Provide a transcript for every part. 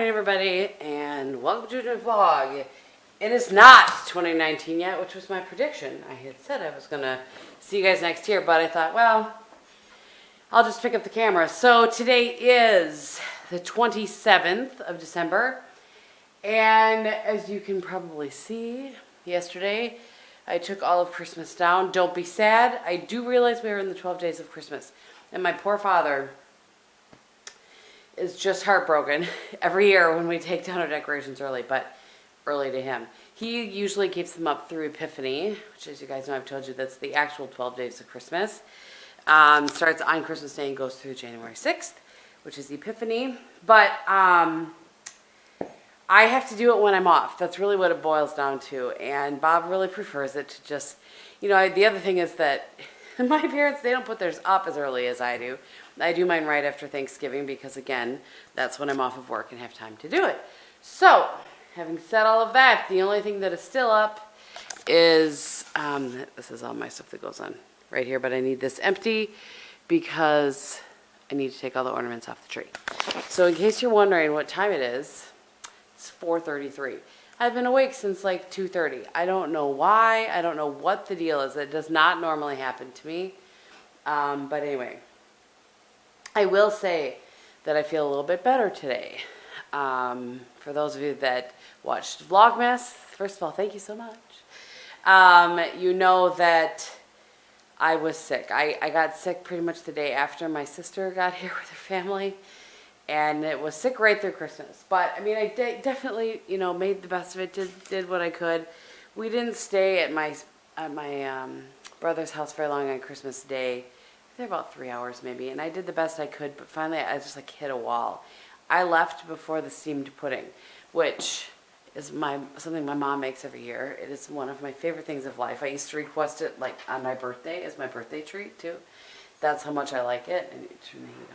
morning, everybody, and welcome to the vlog. It is not 2019 yet, which was my prediction. I had said I was going to see you guys next year, but I thought, well, I'll just pick up the camera. So today is the 27th of December, and as you can probably see, yesterday I took all of Christmas down. Don't be sad. I do realize we are in the 12 days of Christmas, and my poor father is just heartbroken every year when we take down our decorations early, but early to him. He usually keeps them up through Epiphany, which, as you guys know, I've told you, that's the actual 12 days of Christmas. Starts on Christmas Day and goes through January 6th, which is Epiphany. But I have to do it when I'm off. That's really what it boils down to. And Bob really prefers it to just, the other thing is that my parents, they don't put theirs up as early as I do. I do mine right after Thanksgiving because, again, that's when I'm off of work and have time to do it. So, having said all of that, the only thing that is still up is, this is all my stuff that goes on right here, but I need this empty because I need to take all the ornaments off the tree. So in case you're wondering what time it is, it's 4:33. I've been awake since like 2:30. I don't know why. I don't know what the deal is. It does not normally happen to me. But anyway, I will say that I feel a little bit better today. For those of you that watched Vlogmas, first of all, thank you so much. You know that I was sick. I got sick pretty much the day after my sister got here with her family, and it was sick right through Christmas. But I mean, I definitely, made the best of it. Did what I could. We didn't stay at my brother's house very long on Christmas Day. There about 3 hours maybe, and I did the best I could. But finally, I just hit a wall. I left before the steamed pudding, which is something my mom makes every year. It is one of my favorite things of life. I used to request it on my birthday as my birthday treat too. That's how much I like it. I need to turn the heat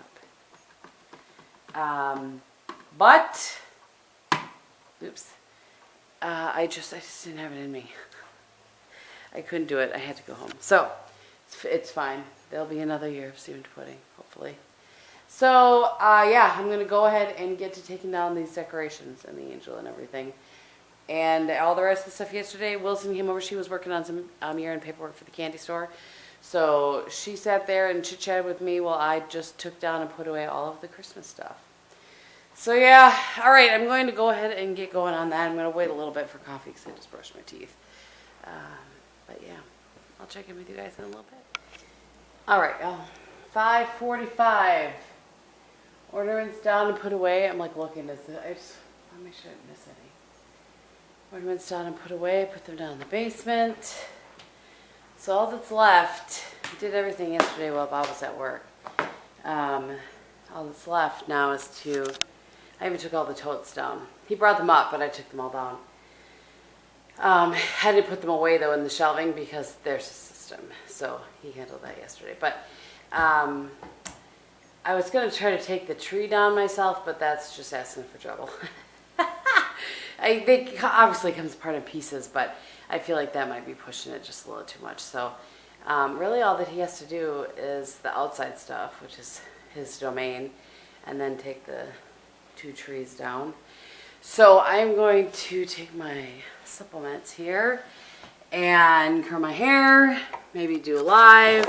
up. Oops. I just didn't have it in me. I couldn't do it. I had to go home. So it's fine. There'll be another year of steamed pudding, hopefully. So, yeah, I'm going to go ahead and get to taking down these decorations and the angel and everything. And all the rest of the stuff yesterday, Wilson came over. She was working on some year-end paperwork for the candy store. So she sat there and chit-chatted with me while I just took down and put away all of the Christmas stuff. So, yeah, all right, I'm going to go ahead and get going on that. I'm going to wait a little bit for coffee because I just brushed my teeth. But, yeah, I'll check in with you guys in a little bit. All right, 5:45. Ornaments down and put away. I'm looking at this. I just want to make sure I didn't miss any. Ornaments down and put away. Put them down in the basement. So all that's left, I did everything yesterday while Bob was at work. All that's left now is I even took all the totes down. He brought them up, but I took them all down. Had to put them away though in the shelving because there's a system. So he handled that yesterday. But I was going to try to take the tree down myself, but that's just asking for trouble. They obviously comes apart in pieces, but I feel like that might be pushing it just a little too much. So really all that he has to do is the outside stuff, which is his domain, and then take the 2 trees down. So I'm going to take my supplements here and curl my hair, maybe do a live,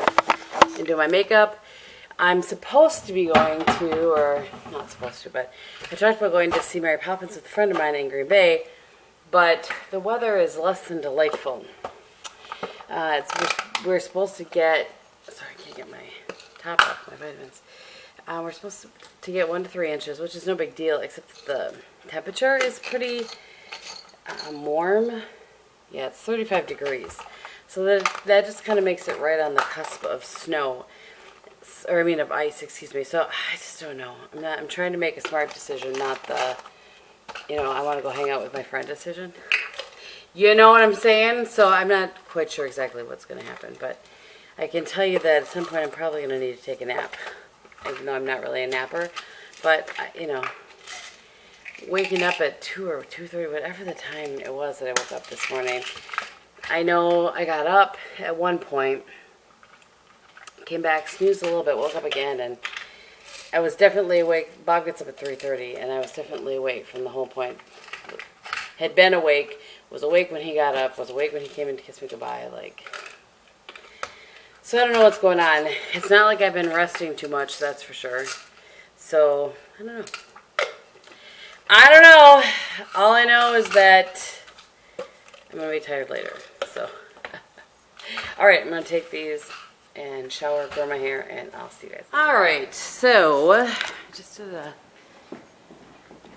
and do my makeup. I'm supposed to be going to, or not supposed to, but I talked about going to see Mary Poppins with a friend of mine in Green Bay, but the weather is less than delightful. We're supposed to get, sorry, I can't get my top off my vitamins. We're supposed to get 1 to 3 inches, which is no big deal, except the temperature is pretty warm. Yeah, it's 35 degrees. So that just kind of makes it right on the cusp of snow. Or of ice, excuse me. So I just don't know. I'm trying to make a smart decision, not the, I want to go hang out with my friend decision. You know what I'm saying? So I'm not quite sure exactly what's going to happen, but I can tell you that at some point I'm probably going to need to take a nap, even though I'm not really a napper. But waking up at 2 or 2:30, whatever the time it was that I woke up this morning, I know I got up at one point. Came back, snoozed a little bit, woke up again, and I was definitely awake. Bob gets up at 3:30, and I was definitely awake from the whole point. Had been awake, was awake when he got up, was awake when he came in to kiss me goodbye, like. So I don't know what's going on. It's not like I've been resting too much, that's for sure. So, I don't know. I don't know. All I know is that I'm going to be tired later, so. All right, I'm going to take these and shower, curl my hair, and I'll see you guys. All right, so I just did a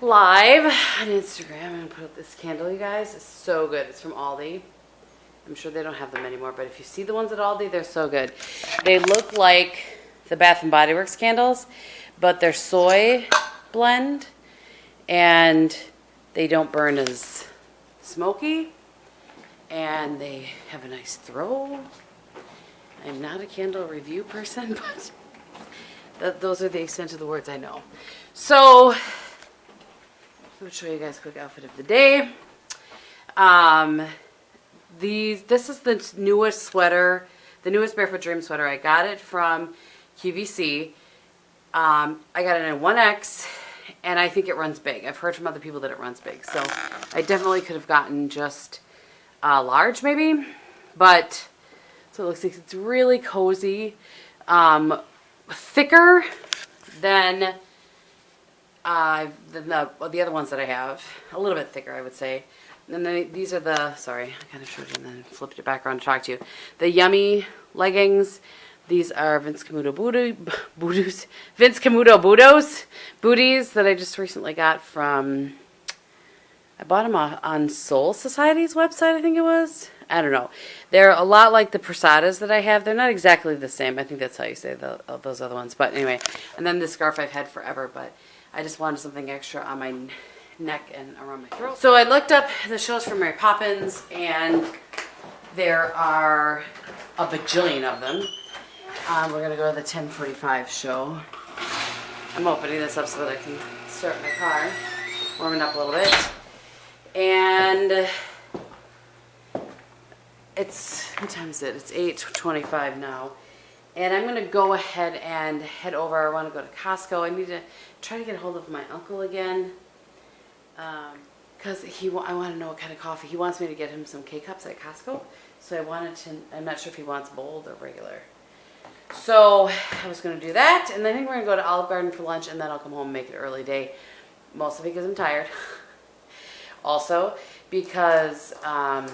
live on Instagram. I'm going to put up this candle, you guys. It's so good. It's from Aldi. I'm sure they don't have them anymore, but if you see the ones at Aldi, they're so good. They look like the Bath & Body Works candles, but they're soy blend, and they don't burn as smoky, and they have a nice throw. I'm not a candle review person, but those are the extent of the words I know. So, I'm going to show you guys a quick outfit of the day. This is the newest sweater, the newest Barefoot Dream sweater. I got it from QVC. I got it in 1X, and I think it runs big. I've heard from other people that it runs big, so I definitely could have gotten just large maybe, but so it looks like it's really cozy, thicker than the other ones that I have, a little bit thicker I would say. And then these are the, sorry, I kind of showed you and then flipped it back around to talk to you. The Yummy leggings. These are Vince Camuto booties that I just recently got from, I bought them on Soul Society's website, I think it was. I don't know. They're a lot like the Prasadas that I have. They're not exactly the same. I think that's how you say those other ones. But anyway, and then this scarf I've had forever, but I just wanted something extra on my neck and around my throat. So I looked up the shows for Mary Poppins, and there are a bajillion of them. We're going to go to the 10:45 show. I'm opening this up so that I can start my car, warming up a little bit. And what time is it? It's 8:25 now. And I'm going to go ahead and head over. I want to go to Costco. I need to try to get a hold of my uncle again. Because I want to know what kind of coffee. He wants me to get him some K-Cups at Costco. So I'm not sure if he wants bold or regular. So I was going to do that. And I think we're going to go to Olive Garden for lunch, and then I'll come home and make it early day. Mostly because I'm tired. Also because I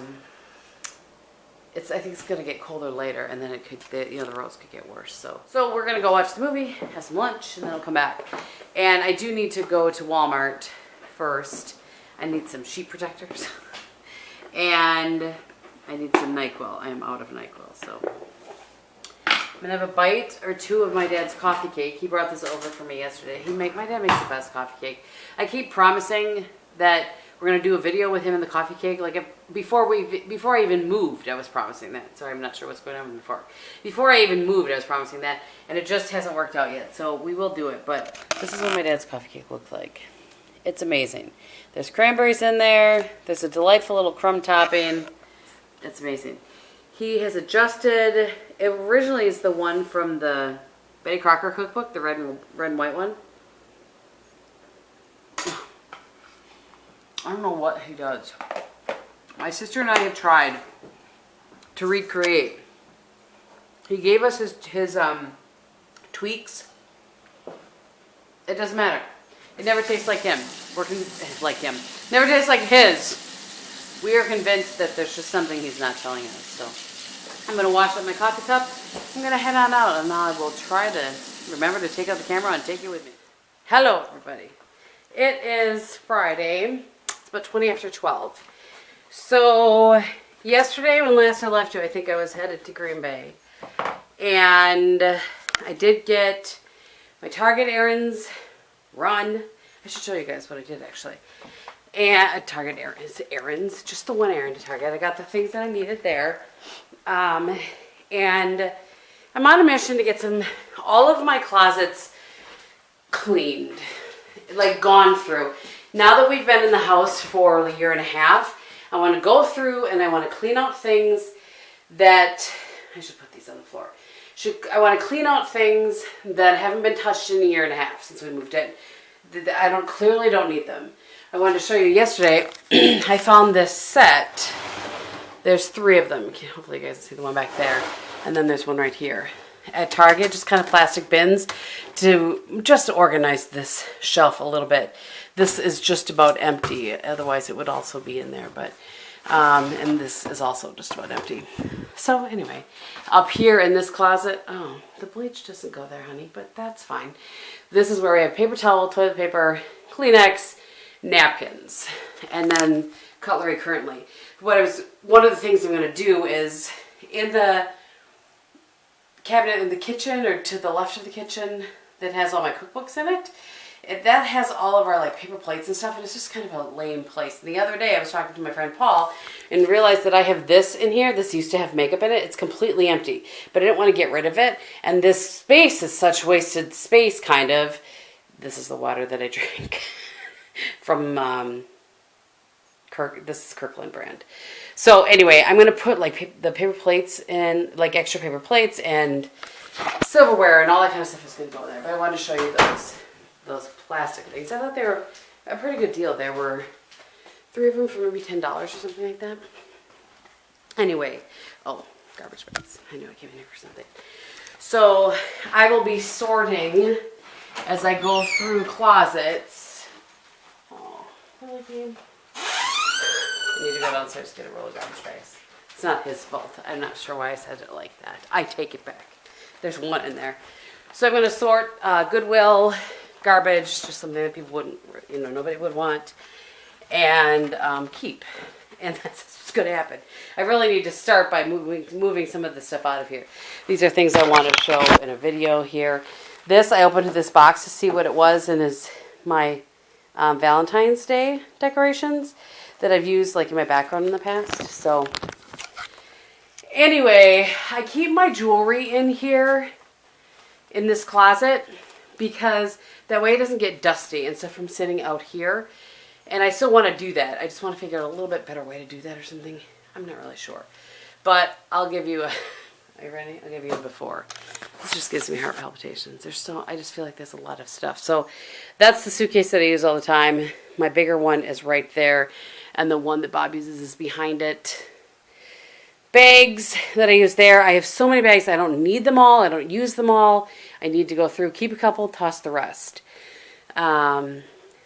think it's going to get colder later, and then the roads could get worse. So we're going to go watch the movie, have some lunch, and then I'll come back. And I do need to go to Walmart first. I need some sheet protectors. And I need some NyQuil. I am out of NyQuil, so I'm going to have a bite or two of my dad's coffee cake. He brought this over for me yesterday. My dad makes the best coffee cake. I keep promising that we're going to do a video with him and the coffee cake. Before I even moved, I was promising that. Sorry, I'm not sure what's going on before. Before I even moved, I was promising that. And it just hasn't worked out yet. So we will do it. But this is what my dad's coffee cake looks like. It's amazing. There's cranberries in there. There's a delightful little crumb topping. It's amazing. He has adjusted. It originally is the one from the Betty Crocker cookbook, the red and white one. I don't know what he does. My sister and I have tried to recreate. He gave us his tweaks. It doesn't matter. It never tastes like him. Never tastes like his. We are convinced that there's just something he's not telling us. So I'm going to wash up my coffee cup. I'm going to head on out, and I will try to remember to take out the camera and take you with me. Hello, everybody. It is Friday. It's about 20 after 12. So yesterday, when last I left you, I think I was headed to Green Bay. And I did get my Target errands run. I should show you guys what I did, actually. And Target errands, just the one errand to Target. I got the things that I needed there. And I'm on a mission to get all of my closets cleaned, gone through. Now that we've been in the house for a year and a half, I want to go through and I want to clean out things that, I should put these on the floor. I want to clean out things that haven't been touched in a year and a half since we moved in. I clearly don't need them. I wanted to show you yesterday, I found this set. There's 3 of them. Hopefully you guys can see the one back there. And then there's one right here. At Target, just kind of plastic bins to just organize this shelf a little bit. This is just about empty. Otherwise it would also be in there, but and this is also just about empty. So anyway, up here in this closet, oh, the bleach doesn't go there, honey, but that's fine. This is where we have paper towel, toilet paper, Kleenex, napkins, and then cutlery currently. One of the things I'm going to do is in the cabinet in the kitchen, or to the left of the kitchen, that has all my cookbooks in it. That has all of our like paper plates and stuff, and it's just kind of a lame place. And the other day I was talking to my friend Paul and realized that I have this in here. This used to have makeup in it. It's completely empty, but I didn't want to get rid of it. And this space is such wasted space, kind of. This is the water that I drink from this is Kirkland brand. So anyway, I'm going to put like the paper plates in, like extra paper plates and silverware and all that kind of stuff is going to go in there. But I wanted to show you those plastic things. I thought they were a pretty good deal. There were 3 of them for maybe $10 or something like that. Anyway, oh, garbage bags. I knew I came in here for something. So I will be sorting as I go through closets. Oh, really, babe? I need to go downstairs to get a roll of garbage bags. It's not his fault. I'm not sure why I said it like that. I take it back. There's one in there. So I'm going to sort Goodwill, garbage, just something that people wouldn't, nobody would want, and keep. And that's what's going to happen. I really need to start by moving some of the stuff out of here. These are things I want to show in a video here. This, I opened this box to see what it was, and is my Valentine's Day decorations that I've used like in my background in the past. So anyway, I keep my jewelry in here in this closet because that way it doesn't get dusty and stuff from sitting out here. And I still want to do that. I just want to figure out a little bit better way to do that or something. I'm not really sure. But I'll give you a... Are you ready? I'll give you a before. This just gives me heart palpitations. I just feel like there's a lot of stuff. So that's the suitcase that I use all the time. My bigger one is right there. And the one that Bob uses is behind it. Bags that I use there. I have so many bags. I don't need them all. I don't use them all. I need to go through, keep a couple, toss the rest. I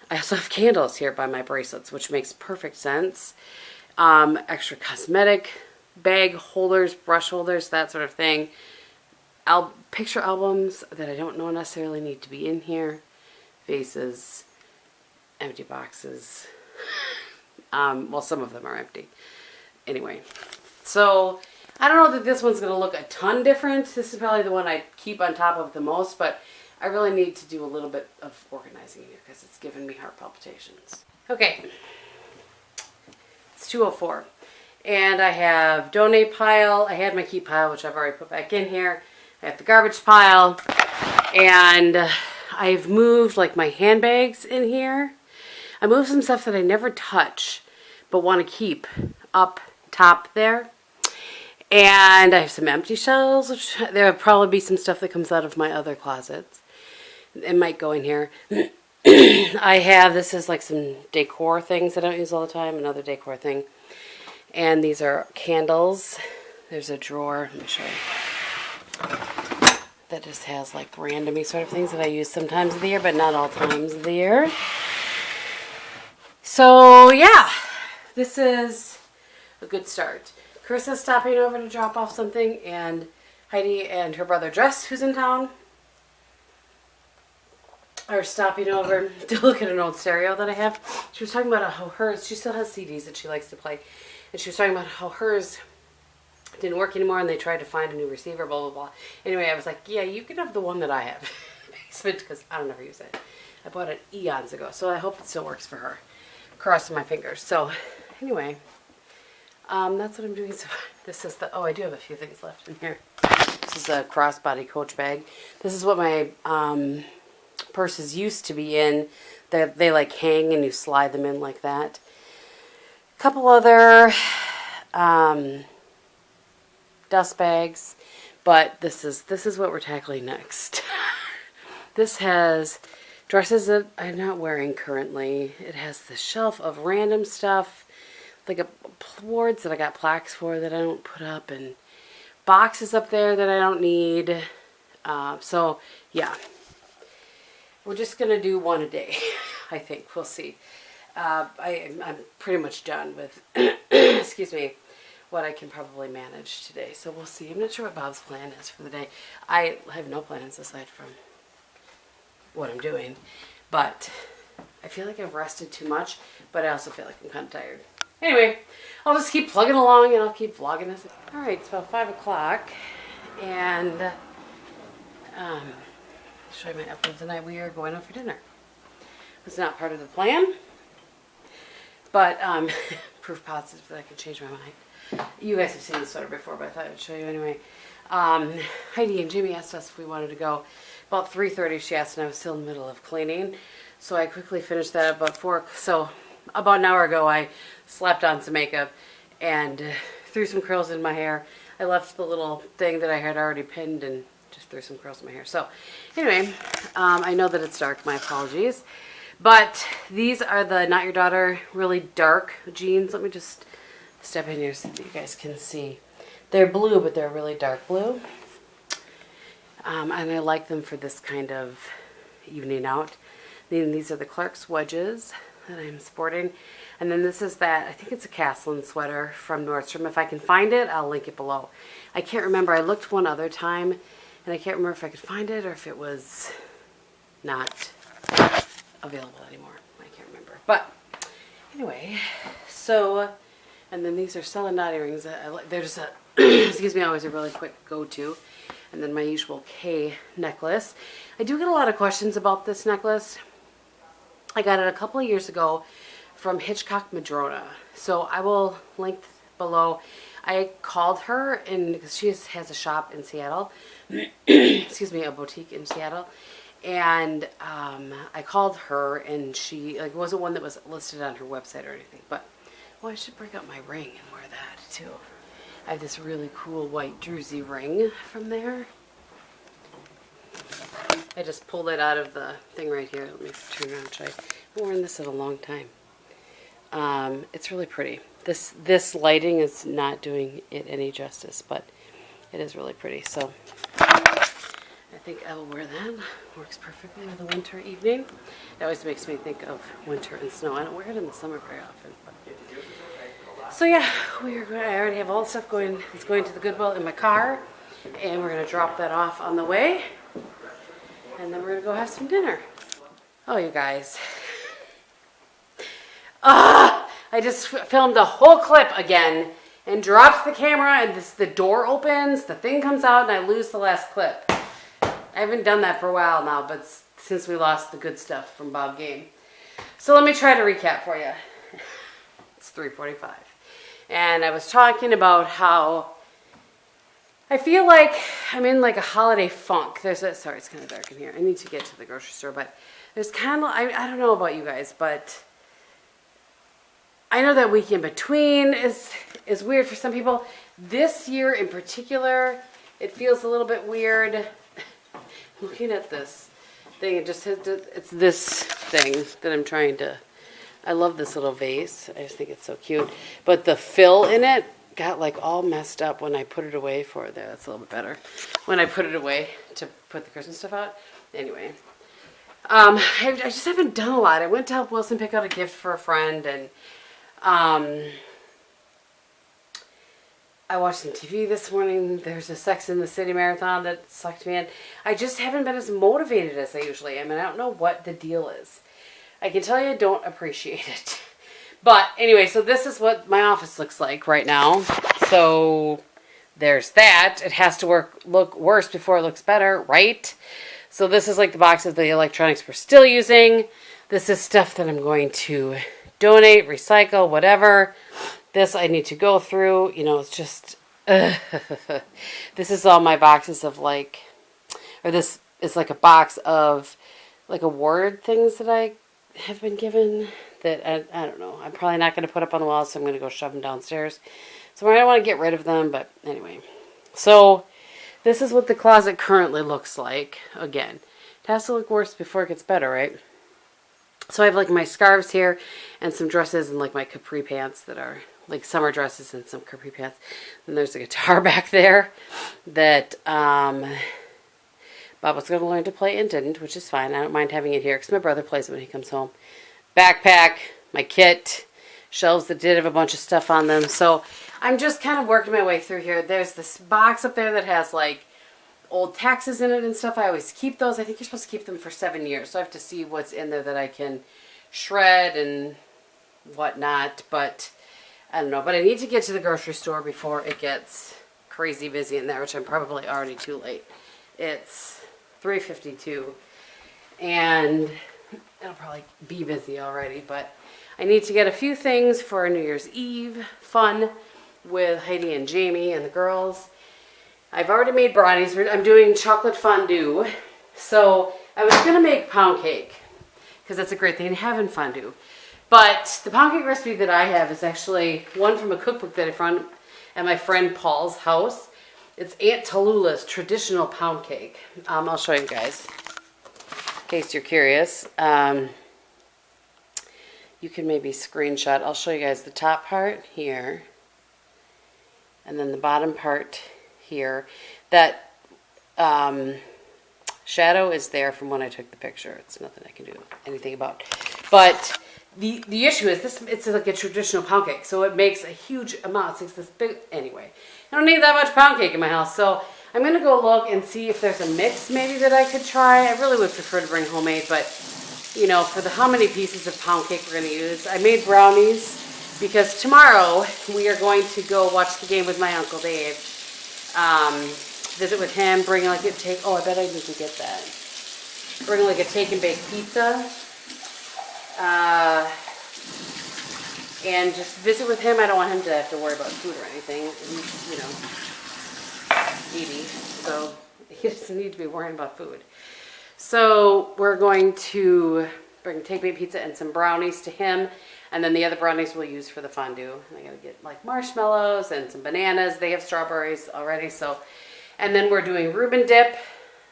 also have candles here by my bracelets, which makes perfect sense. Extra cosmetic bag holders, brush holders, that sort of thing. Picture albums that I don't know necessarily need to be in here. Vases, empty boxes. Well, some of them are empty. Anyway, so I don't know that this one's going to look a ton different. This is probably the one I keep on top of the most, but I really need to do a little bit of organizing here because it's giving me heart palpitations. Okay, it's 2:04, and I have donate pile. I had my keep pile, which I've already put back in here. I have the garbage pile, and I've moved like my handbags in here. I moved some stuff that I never touch, but want to keep up top there. And I have some empty shelves, which there will probably be some stuff that comes out of my other closets. It might go in here. I have, this is like some decor things that I don't use all the time, another decor thing. And these are candles. There's a drawer, let me show you, that just has like randomy sort of things that I use sometimes of the year, but not all times of the year. So yeah, this is a good start. Chris is stopping over to drop off something, and Heidi and her brother Jess, who's in town, are stopping over to look at an old stereo that I have. She was talking about how hers, she still has CDs that she likes to play, and she was talking about how hers didn't work anymore and they tried to find a new receiver, blah, blah, blah. Anyway, I was like, yeah, you can have the one that I have in the basement because I don't ever use it. I bought it eons ago, so I hope it still works for her. Crossing my fingers. So, anyway, that's what I'm doing so far. This is the, oh, I do have a few things left in here. This is a crossbody Coach bag. This is what my purses used to be in. They like hang and you slide them in like that. A couple other dust bags. But this is what we're tackling next. This has dresses that I'm not wearing currently. It has the shelf of random stuff, like awards that I got plaques for that I don't put up, and boxes up there that I don't need. So yeah, we're just gonna do one a day. I think we'll see. I'm pretty much done with excuse me, what I can probably manage today. So we'll see. I'm not sure what Bob's plan is for the day. I have no plans aside from what I'm doing, but I feel like I've rested too much, but I also feel like I'm kind of tired. Anyway, I'll just keep plugging along and I'll keep vlogging this. All right, it's about 5 o'clock, and show you my upload tonight. We are going out for dinner. It's not part of the plan, but proof positive that I can change my mind. You guys have seen the sweater before, but I thought I would show you anyway. Heidi and Jimmy asked us if we wanted to go. About 3:30 she asked, and I was still in the middle of cleaning. So I quickly finished that at about 4. So about an hour ago I slapped on some makeup and threw some curls in my hair. I left the little thing that I had already pinned and just threw some curls in my hair. So anyway, I know that it's dark, my apologies. But these are the Not Your Daughter really dark jeans. Let me just step in here so that you guys can see. They're blue, but they're really dark blue. And I like them for this kind of evening out. Then these are the Clark's wedges that I'm sporting. And then this is that, I think it's a Castlin sweater from Nordstrom. If I can find it, I'll link it below. I can't remember. I looked one other time, and I can't remember if I could find it or if it was not available anymore. I can't remember. But anyway, so, and then these are Celandine earrings. They're just a, excuse me, always a really quick go-to. And then my usual K necklace. I do get a lot of questions about this necklace. I got it a couple of years ago from Hitchcock Madrona. So I will link below. I called her, and because she has a shop in Seattle, excuse me, a boutique in Seattle. And I called her, and she wasn't one that was listed on her website or anything. But, well, I should break out my ring and wear that too. I have this really cool white druzy ring from there. I just pulled it out of the thing right here. Let me turn around and show you. I've worn this in a long time. It's really pretty. This lighting is not doing it any justice, but it is really pretty. So I think I will wear that. Works perfectly with a winter evening. It always makes me think of winter and snow. I don't wear it in the summer very often. But. So yeah, we are going. I already have all the stuff going. It's going to the Goodwill in my car, and we're gonna drop that off on the way, and then we're gonna go have some dinner. Oh, you guys! I just filmed a whole clip again and dropped the camera, and the door opens, the thing comes out, and I lose the last clip. I haven't done that for a while now, but since we lost the good stuff from Bob Gehm. So let me try to recap for you. It's 3:45. And I was talking about how I feel like I'm in like a holiday funk. Sorry, it's kind of dark in here. I need to get to the grocery store, but there's kind of, I don't know about you guys, but I know that week in between is weird for some people. This year in particular, it feels a little bit weird. Looking at this thing, it's this thing that I'm trying to, I love this little vase. I just think it's so cute. But the fill in it got like all messed up when I put it away for there. That's a little bit better. When I put it away to put the Christmas stuff out. Anyway. I just haven't done a lot. I went to help Wilson pick out a gift for a friend, and I watched some TV this morning. There's a Sex in the City marathon that sucked me in. I just haven't been as motivated as I usually am, and I don't know what the deal is. I can tell you I don't appreciate it. But anyway, so this is what my office looks like right now. So there's that. It has to look worse before it looks better, right? So this is like the box of the electronics we're still using. This is stuff that I'm going to donate, recycle, whatever. This I need to go through. You know, it's just... This is all my boxes of like... Or this is like a box of like award things that I have been given that I don't know. I'm probably not going to put up on the wall, so I'm going to go shove them downstairs. So I don't want to get rid of them, but anyway. So this is what the closet currently looks like. Again, it has to look worse before it gets better, right? So I have like my scarves here and some dresses and like my capri pants that are like summer dresses and some capri pants. And there's a guitar back there that Bob was going to learn to play and didn't, which is fine. I don't mind having it here because my brother plays it when he comes home. Backpack, my kit, shelves that did have a bunch of stuff on them. So I'm just kind of working my way through here. There's this box up there that has like old taxes in it and stuff. I always keep those. I think you're supposed to keep them for 7 years. So I have to see what's in there that I can shred and whatnot. But I don't know. But I need to get to the grocery store before it gets crazy busy in there, which I'm probably already too late. It's 3:52 and it'll probably be busy already. But I need to get a few things for New Year's Eve fun with Heidi and Jamie and the girls. I've already made brownies. I'm doing chocolate fondue. So I was going to make pound cake because that's a great thing to have in fondue. But the pound cake recipe that I have is actually one from a cookbook that I found at my friend Paul's house. It's Aunt Tallulah's traditional pound cake. I'll show you guys in case you're curious. You can maybe screenshot. I'll show you guys the top part here and then the bottom part here. That shadow is there from when I took the picture. It's nothing I can do anything about. But the issue is this, it's like a traditional pound cake, so it makes a huge amount. It's like this big, anyway. I don't need that much pound cake in my house, so I'm going to go look and see if there's a mix maybe that I could try. I really would prefer to bring homemade, but you know, for the how many pieces of pound cake we're going to use. I made brownies because tomorrow we are going to go watch the game with my Uncle Dave. Visit with him, bring like a take. Oh, I bet I need to get that. Bring like a take and bake pizza. And just visit with him. I don't want him to have to worry about food or anything. He's, you know, 80, so he doesn't need to be worrying about food. So we're going to bring take bake pizza and some brownies to him. And then the other brownies we'll use for the fondue. I gotta get like marshmallows and some bananas. They have strawberries already. So, and then we're doing Reuben dip,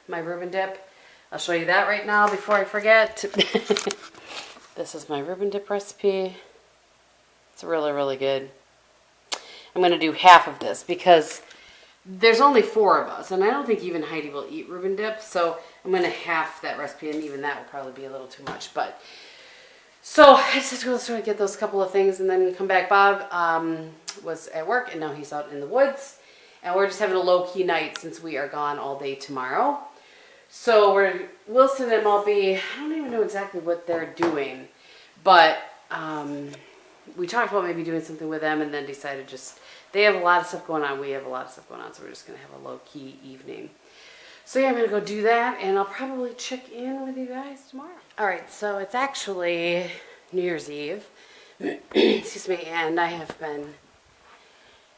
my Reuben dip. I'll show you that right now before I forget. This is my Reuben dip recipe. It's really, really good. I'm gonna do half of this because there's only 4 of us, and I don't think even Heidi will eat Reuben dip, so I'm going to half that recipe, and even that will probably be a little too much. But so I just have to go sort of get those couple of things and then come back. Bob was at work, and now he's out in the woods, and we're just having a low-key night since we are gone all day tomorrow. So Wilson and Malby, I don't even know exactly what they're doing, but we talked about maybe doing something with them, and then decided just, they have a lot of stuff going on, we have a lot of stuff going on, so we're just going to have a low-key evening. So yeah, I'm going to go do that, and I'll probably check in with you guys tomorrow. Alright, so it's actually New Year's Eve, excuse me, and I have been,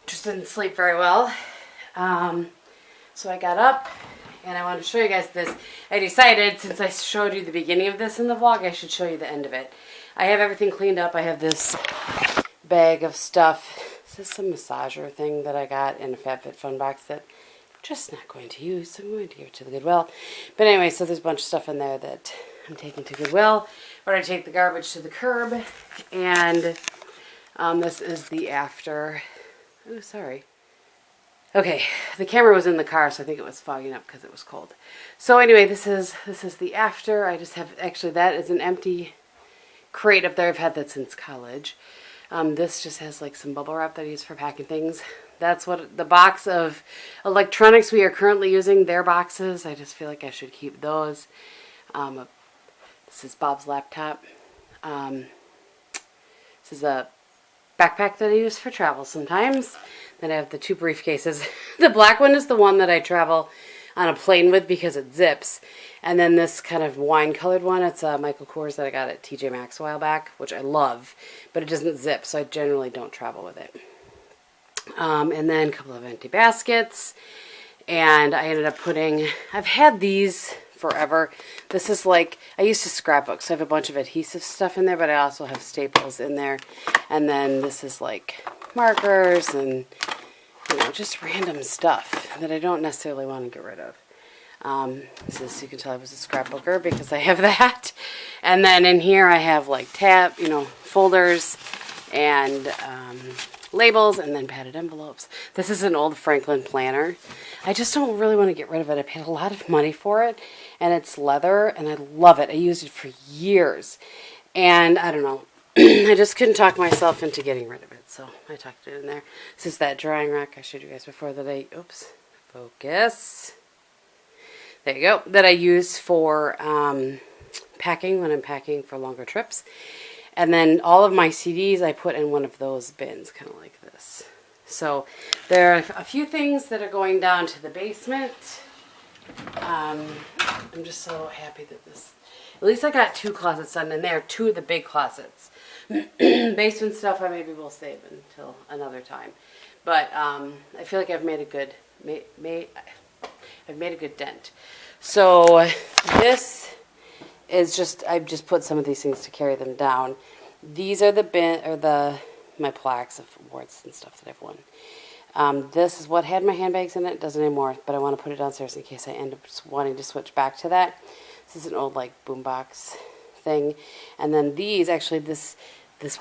just didn't sleep very well. So I got up, and I wanted to show you guys this. I decided, since I showed you the beginning of this in the vlog, I should show you the end of it. I have everything cleaned up. I have this bag of stuff. This is some massager thing that I got in a FabFitFun box that I'm just not going to use. So I'm going to give it to the Goodwill. But anyway, so there's a bunch of stuff in there that I'm taking to Goodwill. We're going to take the garbage to the curb. And this is the after. Oh, sorry. Okay, the camera was in the car, so I think it was fogging up because it was cold. So anyway, this is the after. I just have, actually that is an empty crate up there. I've had that since college. This just has like some bubble wrap that I use for packing things. That's what the box of electronics we are currently using, their boxes. I just feel like I should keep those. This is Bob's laptop. This is a backpack that I use for travel sometimes. Then I have the 2 briefcases. The black one is the one that I travel on a plane with because it zips. And then this kind of wine-colored one, it's a Michael Kors that I got at TJ Maxx a while back, which I love, but it doesn't zip, so I generally don't travel with it. And then a couple of empty baskets, and I ended up putting, I've had these forever. This is like, I used to scrapbook, so I have a bunch of adhesive stuff in there, but I also have staples in there. And then this is like markers and, you know, just random stuff that I don't necessarily want to get rid of. As you can tell, I was a scrapbooker because I have that. And then in here I have like folders and labels, and then padded envelopes. This is an old Franklin planner. I just don't really want to get rid of it. I paid a lot of money for it, and it's leather, and I love it. I used it for years, and I don't know. I just couldn't talk myself into getting rid of it, so I tucked it in there. This is that drying rack I showed you guys before that focus. There you go. That I use for packing when I'm packing for longer trips. And then all of my CDs I put in one of those bins, kind of like this. So there are a few things that are going down to the basement. I'm just so happy that at least I got 2 closets done, and they're 2 of the big closets. Basement stuff I maybe will save until another time. But I feel like I've made a good, I've made a good dent. So this is just, I've just put some of these things to carry them down. These are my plaques of awards and stuff that I've won. This is what had my handbags in it. It doesn't anymore, but I want to put it downstairs in case I end up wanting to switch back to that. This is an old like boombox thing. And then these, actually this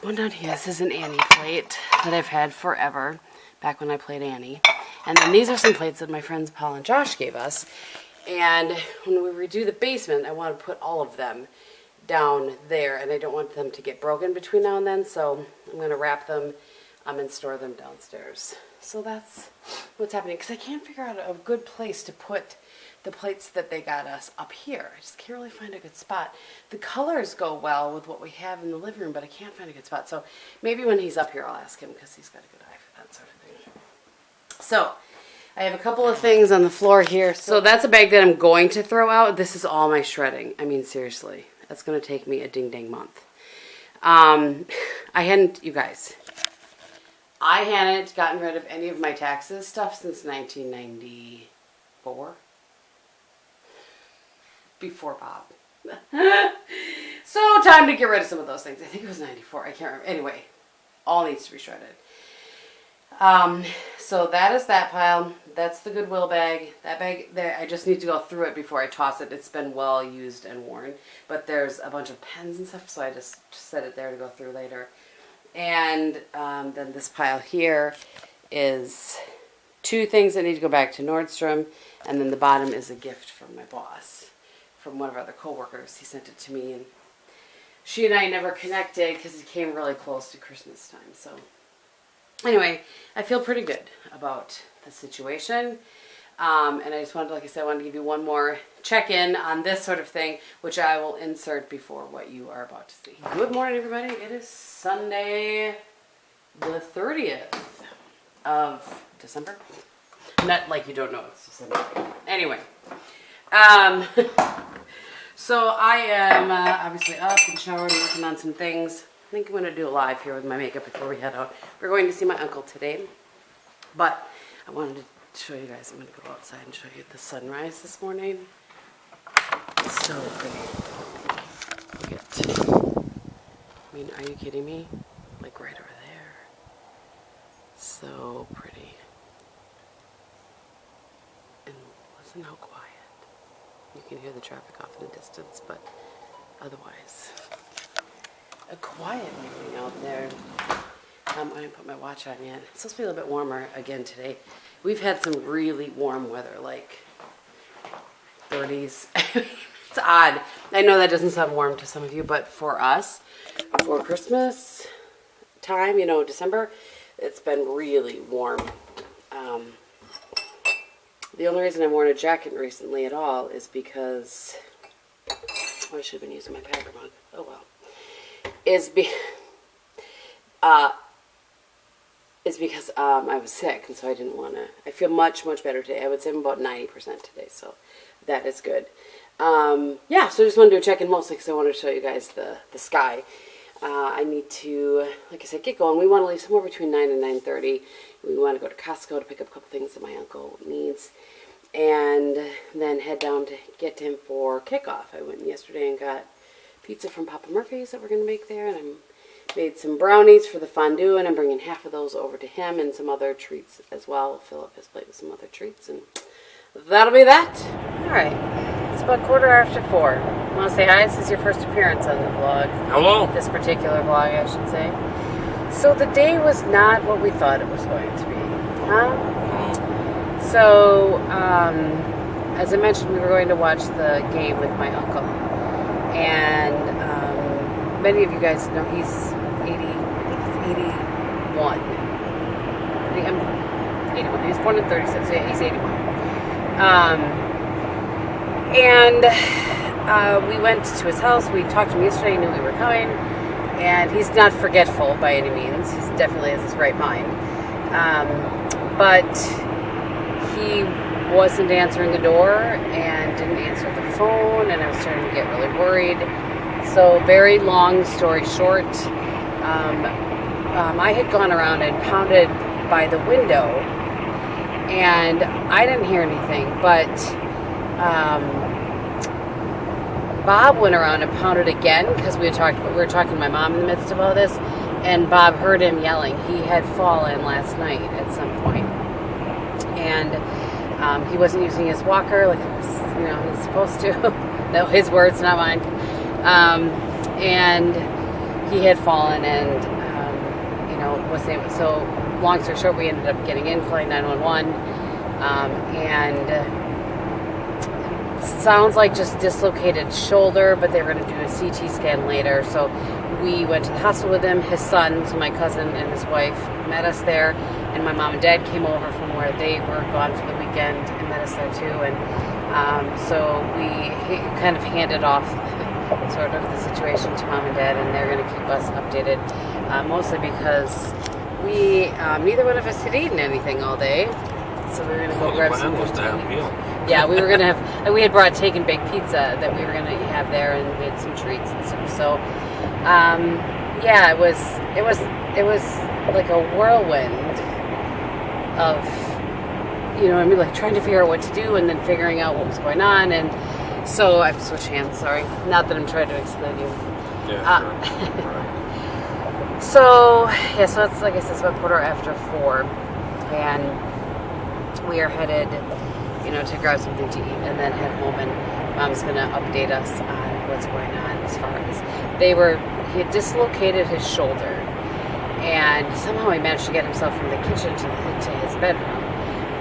one down here, this is an Annie plate that I've had forever, back when I played Annie. And then these are some plates that my friends Paul and Josh gave us. And when we redo the basement, I want to put all of them down there, and I don't want them to get broken between now and then, so I'm going to wrap them and store them downstairs. So that's what's happening, because I can't figure out a good place to put the plates that they got us up here. I just can't really find a good spot. The colors go well with what we have in the living room, but I can't find a good spot. So maybe when he's up here, I'll ask him, because he's got a good eye for that sort of thing. So I have a couple of things on the floor here. So that's a bag that I'm going to throw out. This is all my shredding. I mean, seriously, that's going to take me a ding-dang month. You guys, I hadn't gotten rid of any of my taxes stuff since 1994. Before Bob. So time to get rid of some of those things. I think it was 94. I can't remember. Anyway, all needs to be shredded. So that is that pile. That's the Goodwill bag. That bag there, I just need to go through it before I toss it. It's been well used and worn, but there's a bunch of pens and stuff, so I just set it there to go through later. And then this pile here is 2 things that need to go back to Nordstrom, and then the bottom is a gift from my boss, from one of our other coworkers. He sent it to me, and she and I never connected because it came really close to Christmas time. So anyway, I feel pretty good about the situation. And I just wanted, like I said, I wanted to give you one more check-in on this sort of thing, which I will insert before what you are about to see. Good morning, everybody. It is Sunday, the 30th of December. Not like you don't know it's December. Anyway. So I am obviously up and showered and working on some things. I think I'm going to do a live here with my makeup before we head out. We're going to see my uncle today, but I wanted to show you guys. I'm going to go outside and show you the sunrise this morning. It's so pretty. Look at, I mean, are you kidding me? Like right over there. So pretty. And listen how quiet. You can hear the traffic off in the distance, but otherwise, a quiet morning out there. I didn't put my watch on yet. It's supposed to be a little bit warmer again today. We've had some really warm weather, like 30s. It's odd. I know that doesn't sound warm to some of you, but for us, for Christmas time, you know, December, it's been really warm. The only reason I've worn a jacket recently at all is because, I should have been using my packer mug. Oh well. Is because I was sick, and so I didn't want to. I feel much, much better today. I would say I'm about 90% today, so that is good. Yeah, so I just want to do a check-in mostly because I wanted to show you guys the sky. I need to, like I said, get going. We want to leave somewhere between 9 and 9:30. We want to go to Costco to pick up a couple things that my uncle needs, and then head down to get him for kickoff. I went yesterday and got pizza from Papa Murphy's that we're going to make there, and I'm Made some brownies for the fondue, and I'm bringing half of those over to him and some other treats as well. We'll fill up his plate with some other treats, and that'll be that. All right. It's about 4:15. Want to say hi? This is your first appearance on the vlog. Hello. This particular vlog, I should say. So the day was not what we thought it was going to be. Huh? So, as I mentioned, we were going to watch the game with my uncle. And many of you guys know he's 81. I'm 81. He was born in 36, so yeah, he's 81. We went to his house. We talked to him yesterday. He knew we were coming. And he's not forgetful by any means. He's definitely has his right mind. But he wasn't answering the door and didn't answer the phone, and I was starting to get really worried. So very long story short, I had gone around and pounded by the window, and I didn't hear anything, but Bob went around and pounded again because we were talking to my mom in the midst of all this, and Bob heard him yelling. He had fallen last night at some point, and he wasn't using his walker like he's supposed to. No, his words, not mine. And he had fallen, and wasn't able. So long story short, we ended up getting in, calling 911, and sounds like just dislocated shoulder, but they were going to do a CT scan later. So we went to the hospital with him. His son, so my cousin and his wife, met us there, and my mom and dad came over from where they were gone for the weekend and met us there too. And so we kind of handed off sort of the situation to mom and dad, and they're going to keep us updated, mostly because we neither one of us had eaten anything all day, so we were going to go grab some food. Yeah, we were going to have. We had brought take and bake pizza that we were going to have there, and we had some treats and stuff. So, yeah, it was like a whirlwind of, like trying to figure out what to do, and then figuring out what was going on. And so I have to switch hands. Sorry, not that I'm trying to exclude you. Yeah. So it's like I said, it's about 4:15, and we are headed, to grab something to eat and then head home, and Mom's going to update us on what's going on as far as he had dislocated his shoulder, and somehow he managed to get himself from the kitchen to his bedroom.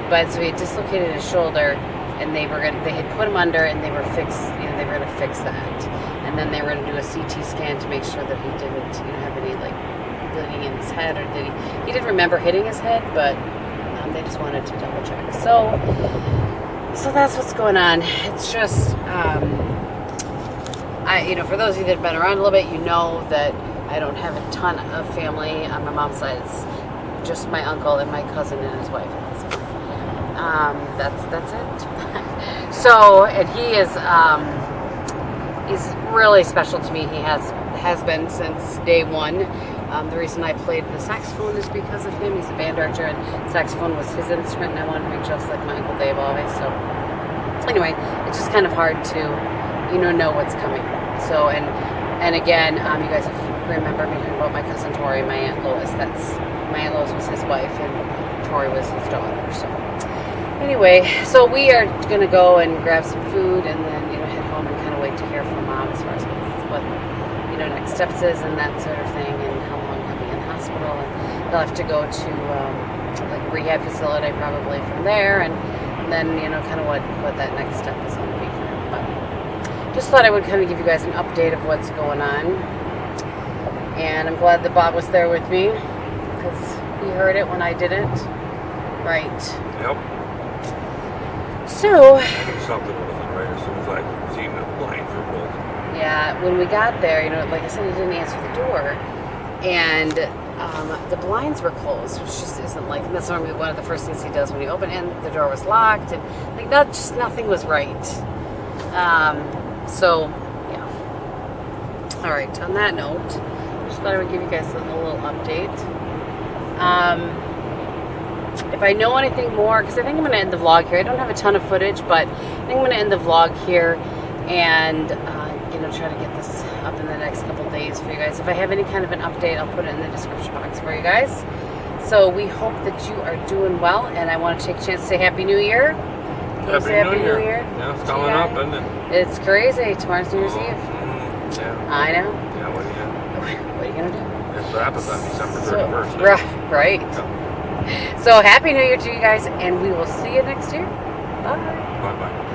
But so he had dislocated his shoulder, and they had put him under, and they were going to fix that, and then they were going to do a CT scan to make sure that he didn't have any like bleeding in his head, or he didn't remember hitting his head, but they just wanted to double check. So that's what's going on. It's just, for those of you that have been around a little bit, you know that I don't have a ton of family on my mom's side. It's just my uncle and my cousin and his wife. That's it. So, and he is, he's really special to me. He has been since day one. The reason I played the saxophone is because of him. He's a band director, and saxophone was his instrument, and I wanted to be just like my Uncle Dave always. So anyway, it's just kind of hard to, know what's coming. So, and again, you guys remember me talking about my cousin Tori, my Aunt Lois. My Aunt Lois was his wife, and Tori was his daughter. So anyway, so we are going to go and grab some food, and then, head home and kind of wait to hear from Mom as far as what next steps is and that sort of thing, and how long he'll be in the hospital, and they'll have to go to like a rehab facility probably from there, and then kind of what that next step is going to be for him. But just thought I would kind of give you guys an update of what's going on, and I'm glad that Bob was there with me because he heard it when I didn't. Right. Yep. So something wasn't right as soon as I seen the blinds were pulled. Yeah, when we got there, like I said, he didn't answer the door, and the blinds were closed, which just isn't like, and that's normally one of the first things he does when he opened, and the door was locked, and like nothing was right. So yeah. All right. On that note, just thought I would give you guys a little update. If I know anything more, because I think I'm going to end the vlog here. I don't have a ton of footage, but I think I'm going to end the vlog here, and try to get this up in the next couple of days for you guys. If I have any kind of an update, I'll put it in the description box for you guys. So we hope that you are doing well, and I want to take a chance to say Happy New Year. Happy New Year. Yeah, it's coming up, isn't it? It's crazy. Tomorrow's New Year's Eve. Yeah. I know. Yeah, what What are you going to do? It's wrapping on December 31st. Right. Yeah. So Happy New Year to you guys, and we will see you next year. Bye. Bye-bye.